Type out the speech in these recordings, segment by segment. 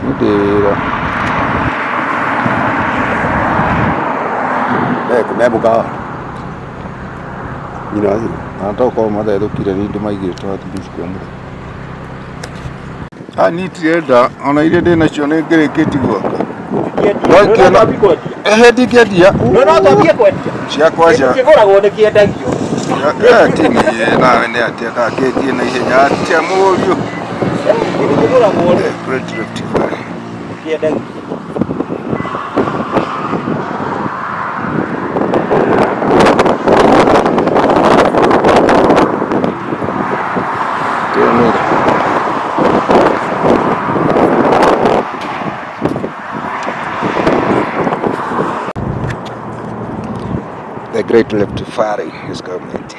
ndira kumebuka nyinazi natoko mathethukire nindi maigite atibisi kwa muthe nitirenda ona iria ndinacio nĩ ngĩrĩkĩti gwaka ndingĩendia ciakwa tini nawe nĩ atĩa ndakĩendie na ihenya atĩa mũriũ Great Rift Valley. The Great Rift Valley ESCARPMENT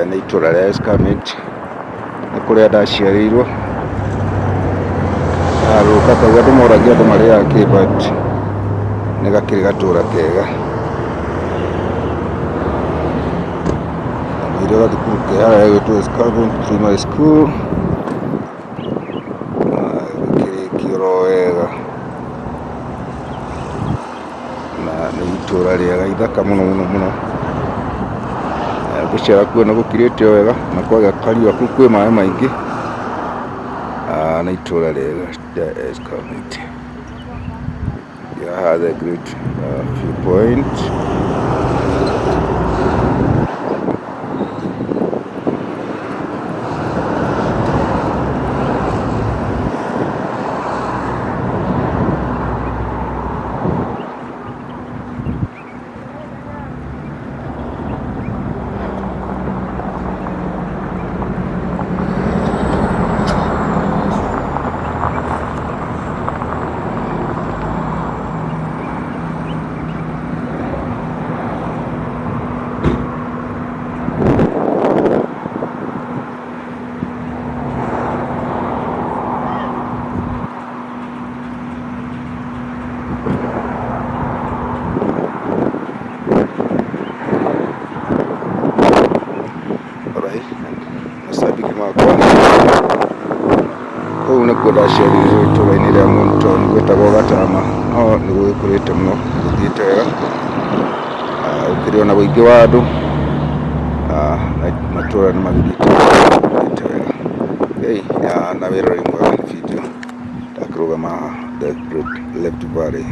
nĩ itũra rĩa ESCARPMENT nĩ kũrĩa ndaciarĩirwo rũka kauga andũ moragia andũ marĩagakii but nĩ gakĩrĩ gatũra kega nĩrĩo gathukuru kega gĩtwo ESCARPMENT Primary School gĩkĩrĩkio oro wega na nĩ itũra rĩega ithaka mũno mũno mũno gũcera kuo nĩ gũkirĩte wega na kwagĩa kariũa kũu kwĩ maĩ maingĩ na itũra rĩega rĩa ESCARPMENT. Yeah, the great viewpoint. Kũu nĩkuo ndaciarirwo itũra-inĩ rĩa Mountain gwĩtagwo Gatama no nĩ gũgĩkũrĩte mũno gũthiĩte wega gũkĩrĩ ona ũingĩ wa andũ matũra nĩ magĩthiĩte wega na wĩroreri mwega nĩ video ndakĩrũgama The Great Rift Valley.